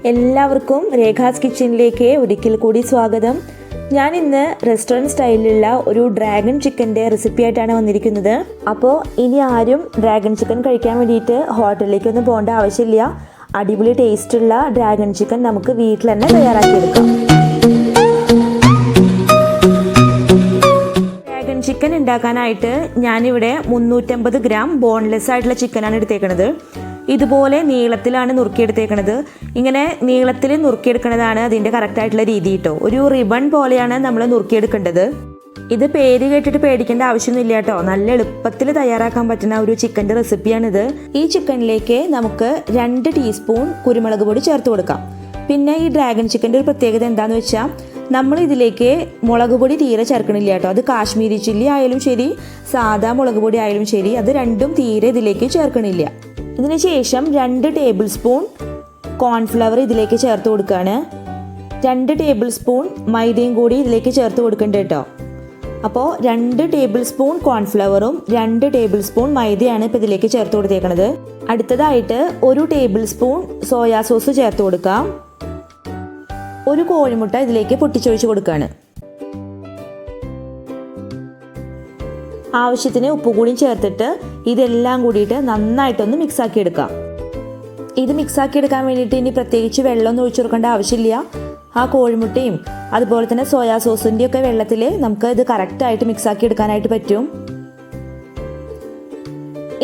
എല്ലാവർക്കും രേഖാസ് കിച്ചണിലേക്ക് ഒരിക്കൽ കൂടി സ്വാഗതം. ഞാൻ ഇന്ന് റെസ്റ്റോറൻറ്റ് സ്റ്റൈലിലുള്ള ഒരു ഡ്രാഗൺ ചിക്കൻ്റെ റെസിപ്പി ആയിട്ടാണ് വന്നിരിക്കുന്നത്. അപ്പോൾ ഇനി ആരും ഡ്രാഗൺ ചിക്കൻ കഴിക്കാൻ വേണ്ടിയിട്ട് ഹോട്ടലിലേക്കൊന്നും പോകേണ്ട ആവശ്യമില്ല. അടിപൊളി ടേസ്റ്റുള്ള ഡ്രാഗൺ ചിക്കൻ നമുക്ക് വീട്ടിൽ തന്നെ തയ്യാറാക്കിയെടുക്കാം. ഡ്രാഗൺ ചിക്കൻ ഉണ്ടാക്കാനായിട്ട് ഞാനിവിടെ 350 ഗ്രാം ബോൺലെസ് ആയിട്ടുള്ള ചിക്കനാണ് എടുത്തേക്കുന്നത്. ഇതുപോലെ നീളത്തിലാണ് നുറുക്കിയെടുത്തേക്കണത്. ഇങ്ങനെ നീളത്തിൽ നുറുക്കിയെടുക്കുന്നതാണ് അതിൻ്റെ കറക്റ്റായിട്ടുള്ള രീതി കേട്ടോ. ഒരു റിബൺ പോലെയാണ് നമ്മൾ നുറുക്കിയെടുക്കേണ്ടത്. ഇത് പേര് കേട്ടിട്ട് പേടിക്കേണ്ട ആവശ്യമൊന്നുമില്ല കേട്ടോ. നല്ല എളുപ്പത്തിൽ തയ്യാറാക്കാൻ പറ്റുന്ന ഒരു ചിക്കൻ്റെ റെസിപ്പിയാണിത്. ഈ ചിക്കനിലേക്ക് നമുക്ക് 2 ടീസ്പൂൺ കുരുമുളക് പൊടി ചേർത്ത് കൊടുക്കാം. പിന്നെ ഈ ഡ്രാഗൺ ചിക്കൻ്റെ ഒരു പ്രത്യേകത എന്താണെന്ന് വെച്ചാൽ നമ്മൾ ഇതിലേക്ക് മുളക് പൊടി തീരെ ചേർക്കണില്ല കേട്ടോ. അത് കാശ്മീരി ചില്ലി ആയാലും ശരി, സാദാ മുളക് പൊടി ആയാലും ശരി, അത് രണ്ടും തീരെ ഇതിലേക്ക് ചേർക്കണില്ല. ഇതിന് ശേഷം 2 ടേബിൾ സ്പൂൺ കോൺഫ്ലവർ ഇതിലേക്ക് ചേർത്ത് കൊടുക്കുകയാണ്. 2 ടേബിൾ സ്പൂൺ മൈദയും കൂടി ഇതിലേക്ക് ചേർത്ത് കൊടുക്കേണ്ടത് കേട്ടോ. അപ്പോൾ 2 ടേബിൾ സ്പൂൺ കോൺഫ്ലവറും 2 ടേബിൾ സ്പൂൺ മൈദയാണ് ഇപ്പോൾ ഇതിലേക്ക് ചേർത്ത് കൊടുത്തേക്കുന്നത്. അടുത്തതായിട്ട് 1 ടേബിൾ സ്പൂൺ സോയാ സോസ് ചേർത്ത് കൊടുക്കാം. 1 കോഴിമുട്ട ഇതിലേക്ക് പൊട്ടിച്ചൊഴിച്ച് കൊടുക്കുകയാണ്. ആവശ്യത്തിന് ഉപ്പ് കൂടിയും ചേർത്തിട്ട് ഇതെല്ലാം കൂടിയിട്ട് നന്നായിട്ടൊന്ന് മിക്സാക്കി എടുക്കാം. ഇത് മിക്സാക്കി എടുക്കാൻ വേണ്ടിയിട്ട് ഇനി പ്രത്യേകിച്ച് വെള്ളമൊന്നും ഒഴിച്ചു കൊടുക്കേണ്ട ആവശ്യമില്ല. ആ കോഴിമുട്ടയും അതുപോലെ തന്നെ സോയാ സോസിൻ്റെ ഒക്കെ വെള്ളത്തിൽ നമുക്ക് ഇത് കറക്റ്റായിട്ട് മിക്സാക്കി എടുക്കാനായിട്ട് പറ്റും.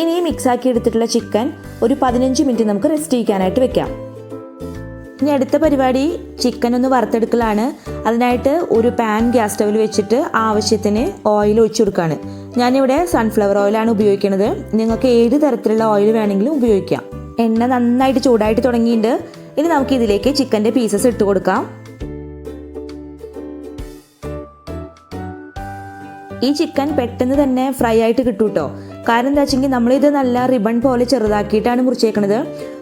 ഇനി മിക്സാക്കി എടുത്തിട്ടുള്ള ചിക്കൻ ഒരു 15 മിനിറ്റ് നമുക്ക് റെസ്റ്റ് ചെയ്യാനായിട്ട് വെക്കാം. ഇനി അടുത്ത പരിപാടി ചിക്കൻ ഒന്ന് വറുത്തെടുക്കലാണ്. അതിനായിട്ട് ഒരു പാൻ ഗ്യാസ് സ്റ്റവിൽ വെച്ചിട്ട് ആവശ്യത്തിന് ഓയിൽ ഒഴിച്ചു കൊടുക്കുകയാണ്. ഞാനിവിടെ സൺഫ്ലവർ ഓയിലാണ് ഉപയോഗിക്കുന്നത്. നിങ്ങൾക്ക് ഏത് തരത്തിലുള്ള ഓയിൽ വേണമെങ്കിലും ഉപയോഗിക്കാം. എണ്ണ നന്നായിട്ട് ചൂടായിട്ട് തുടങ്ങിയിട്ടുണ്ട്. ഇനി നമുക്ക് ഇതിലേക്ക് ചിക്കൻ്റെ പീസസ് ഇട്ട് കൊടുക്കാം. ഈ ചിക്കൻ പെട്ടെന്ന് തന്നെ ഫ്രൈ ആയിട്ട് കിട്ടും കേട്ടോ. കാരണം എന്താ വെച്ചെങ്കിൽ നമ്മളിത് നല്ല റിബൺ പോലെ ചെറുതാക്കിയിട്ടാണ് മുറിച്ചേക്കണത്.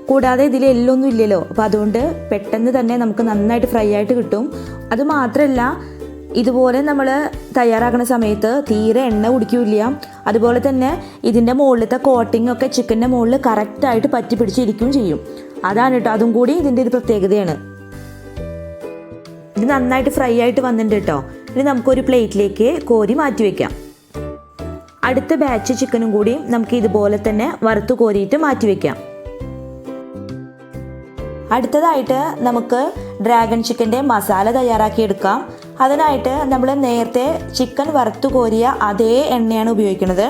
കൂടാതെ ഇതിൽ എല്ലൊന്നും ഇല്ലല്ലോ. അപ്പോൾ അതുകൊണ്ട് പെട്ടെന്ന് തന്നെ നമുക്ക് നന്നായിട്ട് ഫ്രൈ ആയിട്ട് കിട്ടും. അതുമാത്രമല്ല, ഇതുപോലെ നമ്മൾ തയ്യാറാക്കുന്ന സമയത്ത് തീരെ എണ്ണ കുടിക്കില്ല. അതുപോലെ തന്നെ ഇതിൻ്റെ മുകളിലത്തെ കോട്ടിംഗ് ഒക്കെ ചിക്കൻ്റെ മുകളിൽ കറക്റ്റായിട്ട് പറ്റി പിടിച്ചിരിക്കുകയും ചെയ്യും. അതാണ് കേട്ടോ, അതും കൂടി ഇതിൻ്റെ ഒരു പ്രത്യേകതയാണ്. ഇത് നന്നായിട്ട് ഫ്രൈ ആയിട്ട് വന്നിട്ടുണ്ട് കേട്ടോ. ഇനി നമുക്കൊരു പ്ലേറ്റിലേക്ക് കോരി മാറ്റി വയ്ക്കാം. അടുത്ത ബാച്ച് ചിക്കനും കൂടി നമുക്ക് ഇതുപോലെ തന്നെ വറുത്ത് കോരിയിട്ട് മാറ്റി വയ്ക്കാം. അടുത്തതായിട്ട് നമുക്ക് ഡ്രാഗൺ ചിക്കൻ്റെ മസാല തയ്യാറാക്കിയെടുക്കാം. അതിനായിട്ട് നമ്മൾ നേരത്തെ ചിക്കൻ വറുത്ത് കോരിയ അതേ എണ്ണയാണ് ഉപയോഗിക്കുന്നത്.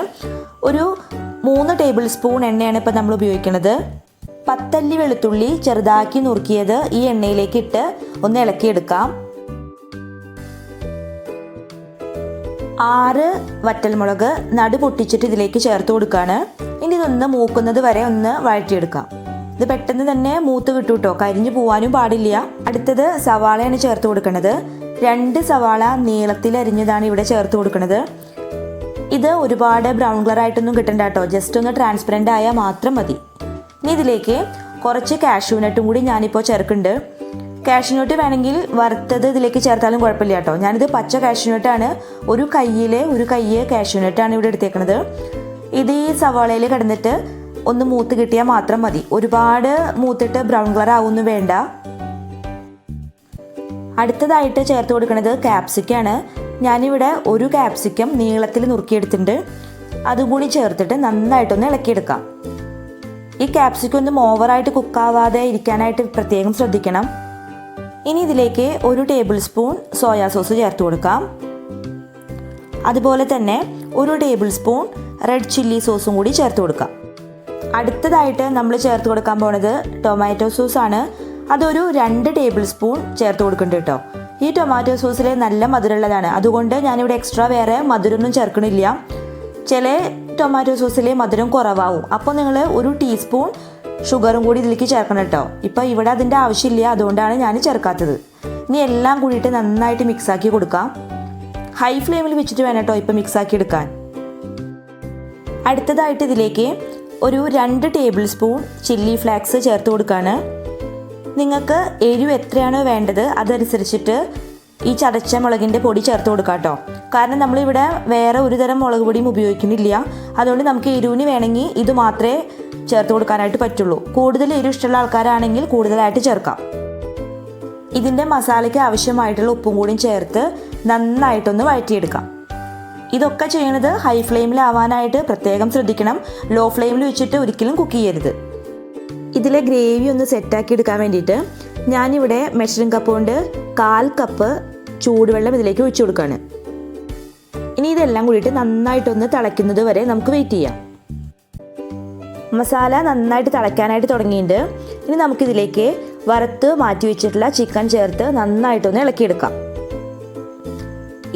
ഒരു 3 ടേബിൾ സ്പൂൺ എണ്ണയാണ് ഇപ്പോൾ നമ്മൾ ഉപയോഗിക്കുന്നത്. 10 അല്ലി വെളുത്തുള്ളി ചെറുതാക്കി നുറുക്കിയത് ഈ എണ്ണയിലേക്ക് ഇട്ട് ഒന്ന് ഇളക്കിയെടുക്കാം. 6 വറ്റൽമുളക് നടു പൊട്ടിച്ചിട്ട് ഇതിലേക്ക് ചേർത്ത് കൊടുക്കുകയാണ്. ഇനി ഇതൊന്ന് മൂക്കുന്നത് വരെ ഒന്ന് വഴറ്റിയെടുക്കാം. ഇത് പെട്ടെന്ന് തന്നെ മൂത്ത് കിട്ടും കേട്ടോ, കരിഞ്ഞു പോവാനും പാടില്ല. അടുത്തത് സവാളയാണ് ചേർത്ത് കൊടുക്കുന്നത്. 2 സവാള നീളത്തിൽ അരിഞ്ഞതാണ് ഇവിടെ ചേർത്ത് കൊടുക്കുന്നത്. ഇത് ഒരുപാട് ബ്രൗൺ കളർ ആയിട്ടൊന്നും കിട്ടണ്ട കേട്ടോ, ജസ്റ്റ് ഒന്ന് ട്രാൻസ്പെറൻ്റ് ആയാൽ മാത്രം മതി. ഇനി ഇതിലേക്ക് കുറച്ച് കാഷ്യൂനട്ടും കൂടി ഞാനിപ്പോൾ ചേർക്കുന്നുണ്ട്. കാഷ്യൂനട്ട് വേണമെങ്കിൽ വറുത്തത് ഇതിലേക്ക് ചേർത്താലും കുഴപ്പമില്ല കേട്ടോ. ഞാനിത് പച്ച കാഷ്യൂനട്ടാണ്, ഒരു കയ്യ് കാഷ്യൂനട്ടാണ് ഇവിടെ എടുത്തേക്കുന്നത്. ഇത് ഈ സവാളയിൽ കിടന്നിട്ട് ഒന്ന് മൂത്ത് കിട്ടിയാൽ മാത്രം മതി. ഒരുപാട് മൂത്തിട്ട് ബ്രൗൺ കളർ ആവുമെന്ന് വേണ്ട. അടുത്തതായിട്ട് ചേർത്ത് കൊടുക്കുന്നത് ക്യാപ്സിക്കാണ്. ഞാനിവിടെ 1 ക്യാപ്സിക്കം നീളത്തിൽ നുറുക്കിയെടുത്തിട്ടുണ്ട്. അതുകൂടി ചേർത്തിട്ട് നന്നായിട്ടൊന്ന് ഇളക്കിയെടുക്കാം. ഈ ക്യാപ്സിക്കം ഒന്നും ഓവറായിട്ട് കുക്കാവാതെ ഇരിക്കാനായിട്ട് പ്രത്യേകം ശ്രദ്ധിക്കണം. ഇനി ഇതിലേക്ക് 1 ടേബിൾ സ്പൂൺ സോയാ സോസ് ചേർത്ത് കൊടുക്കാം. അതുപോലെ തന്നെ 1 ടേബിൾ സ്പൂൺ റെഡ് ചില്ലി സോസും കൂടി ചേർത്ത് കൊടുക്കാം. അടുത്തതായിട്ട് നമ്മൾ ചേർത്ത് കൊടുക്കാൻ പോണത് ടൊമാറ്റോ സോസാണ്. അതൊരു 2 ടേബിൾ സ്പൂൺ ചേർത്ത് കൊടുക്കുന്നുണ്ട് കേട്ടോ. ഈ ടൊമാറ്റോ സോസിൽ നല്ല മധുരമുള്ളതാണ്. അതുകൊണ്ട് ഞാനിവിടെ എക്സ്ട്രാ വേറെ മധുരമൊന്നും ചേർക്കണില്ല. ചില ടൊമാറ്റോ സോസിൽ മധുരം കുറവാകും. അപ്പോൾ നിങ്ങൾ 1 ടീസ്പൂൺ ഷുഗറും കൂടി ഇതിലേക്ക് ചേർക്കണം കേട്ടോ. ഇപ്പോൾ ഇവിടെ അതിൻ്റെ ആവശ്യമില്ല, അതുകൊണ്ടാണ് ഞാൻ ചേർക്കാത്തത്. ഇനി എല്ലാം കൂടിയിട്ട് നന്നായിട്ട് മിക്സാക്കി കൊടുക്കാം. ഹൈ ഫ്ലെയിമിൽ വെച്ചിട്ട് വേണം കേട്ടോ ഇപ്പോൾ മിക്സാക്കി എടുക്കാൻ. അടുത്തതായിട്ട് ഇതിലേക്ക് ഒരു 2 ടേബിൾ സ്പൂൺ ചില്ലി ഫ്ലേക്സ് ചേർത്ത് കൊടുക്കുകയാണ്. നിങ്ങൾക്ക് എരിവ് എത്രയാണോ വേണ്ടത് അതനുസരിച്ചിട്ട് ഈ ചതച്ച മുളകിൻ്റെ പൊടി ചേർത്ത് കൊടുക്കാം കേട്ടോ. കാരണം നമ്മളിവിടെ വേറെ ഒരു തരം മുളക് പൊടിയും ഉപയോഗിക്കുന്നില്ല. അതുകൊണ്ട് നമുക്ക് എരിവിന് വേണമെങ്കിൽ ഇത് മാത്രമേ ചേർത്ത് കൊടുക്കാനായിട്ട് പറ്റുള്ളൂ. കൂടുതൽ എരിവ് ഇഷ്ടമുള്ള ആൾക്കാരാണെങ്കിൽ കൂടുതലായിട്ട് ചേർക്കാം. ഇതിൻ്റെ മസാലയ്ക്ക് ആവശ്യമായിട്ടുള്ള ഉപ്പും കൂടി ചേർത്ത് നന്നായിട്ടൊന്ന് വഴറ്റിയെടുക്കാം. ഇതൊക്കെ ചെയ്യണത് ഹൈ ഫ്ലെയിമിലാവാനായിട്ട് പ്രത്യേകം ശ്രദ്ധിക്കണം. ലോ ഫ്ലെയിമിൽ വെച്ചിട്ട് ഒരിക്കലും കുക്ക് ചെയ്യരുത്. ഇതിലെ ഗ്രേവി ഒന്ന് സെറ്റാക്കി എടുക്കാൻ വേണ്ടിയിട്ട് ഞാനിവിടെ മെഷറിംഗ് കപ്പ് കൊണ്ട് 1/4 കപ്പ് ചൂടുവെള്ളം ഇതിലേക്ക് ഒഴിച്ചു കൊടുക്കുകയാണ്. ഇനി ഇതെല്ലാം കൂടിയിട്ട് നന്നായിട്ടൊന്ന് തിളയ്ക്കുന്നത് വരെ നമുക്ക് വെയിറ്റ് ചെയ്യാം. മസാല നന്നായിട്ട് തിളയ്ക്കാനായിട്ട് തുടങ്ങിയിട്ടുണ്ട്. ഇനി നമുക്കിതിലേക്ക് വറുത്ത് മാറ്റി വെച്ചിട്ടുള്ള ചിക്കൻ ചേർത്ത് നന്നായിട്ടൊന്ന് ഇളക്കിയെടുക്കാം.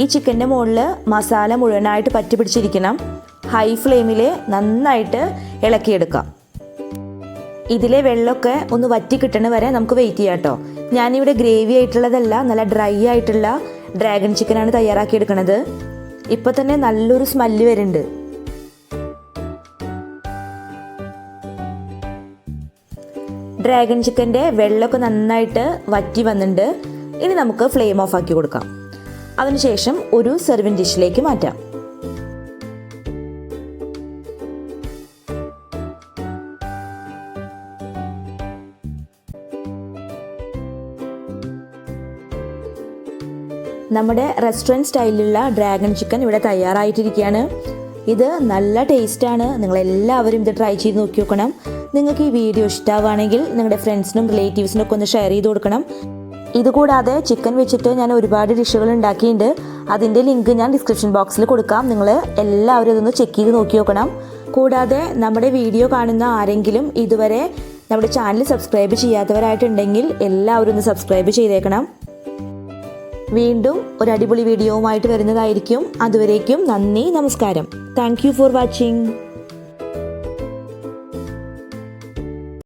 ഈ ചിക്കൻ്റെ മുകളിൽ മസാല മുഴുവനായിട്ട് പറ്റി പിടിച്ചിരിക്കണം. ഹൈ ഫ്ലെയിമിൽ നന്നായിട്ട് ഇളക്കിയെടുക്കാം. ഇതിലെ വെള്ളമൊക്കെ ഒന്ന് വറ്റി കിട്ടണ വരെ നമുക്ക് വെയിറ്റ് ചെയ്യാം കേട്ടോ. ഞാനിവിടെ ഗ്രേവി ആയിട്ടുള്ളതല്ല, നല്ല ഡ്രൈ ആയിട്ടുള്ള ഡ്രാഗൺ ചിക്കനാണ് തയ്യാറാക്കിയെടുക്കണത്. ഇപ്പോൾ തന്നെ നല്ലൊരു സ്മെല്ല് വരുന്നുണ്ട്. ഡ്രാഗൺ ചിക്കൻ്റെ വെള്ളമൊക്കെ നന്നായിട്ട് വറ്റി വന്നിട്ടുണ്ട്. ഇനി നമുക്ക് ഫ്ലെയിം ഓഫ് ആക്കി കൊടുക്കാം. അതിനുശേഷം ഒരു സെർവിങ് ഡിഷിലേക്ക് മാറ്റാം. നമ്മുടെ റെസ്റ്റോറൻറ്റ് സ്റ്റൈലിലുള്ള ഡ്രാഗൺ ചിക്കൻ ഇവിടെ തയ്യാറായിട്ടിരിക്കുകയാണ്. ഇത് നല്ല ടേസ്റ്റാണ്. നിങ്ങളെല്ലാവരും ഇത് ട്രൈ ചെയ്ത് നോക്കി നോക്കണം. നിങ്ങൾക്ക് ഈ വീഡിയോ ഇഷ്ടമാവുകയാണെങ്കിൽ നിങ്ങളുടെ ഫ്രണ്ട്സിനും റിലേറ്റീവ്സിനൊക്കെ ഒന്ന് ഷെയർ ചെയ്ത് കൊടുക്കണം. ഇതുകൂടാതെ ചിക്കൻ വെച്ചിട്ട് ഞാൻ ഒരുപാട് ഡിഷുകൾ ഉണ്ടാക്കിയിട്ടുണ്ട്. അതിൻ്റെ ലിങ്ക് ഞാൻ ഡിസ്ക്രിപ്ഷൻ ബോക്സിൽ കൊടുക്കാം. നിങ്ങൾ എല്ലാവരും ഇതൊന്ന് ചെക്ക് ചെയ്ത് നോക്കി നോക്കണം. കൂടാതെ നമ്മുടെ വീഡിയോ കാണുന്ന ആരെങ്കിലും ഇതുവരെ നമ്മുടെ ചാനൽ സബ്സ്ക്രൈബ് ചെയ്യാത്തവരായിട്ടുണ്ടെങ്കിൽ എല്ലാവരും ഒന്ന് സബ്സ്ക്രൈബ് ചെയ്തേക്കണം. വീണ്ടും ഒരു അടിപൊളി വീഡിയോവുമായിട്ട് വരുന്നതായിരിക്കും. അതുവരേക്കും നന്ദി, നമസ്കാരം. Thank you for watching.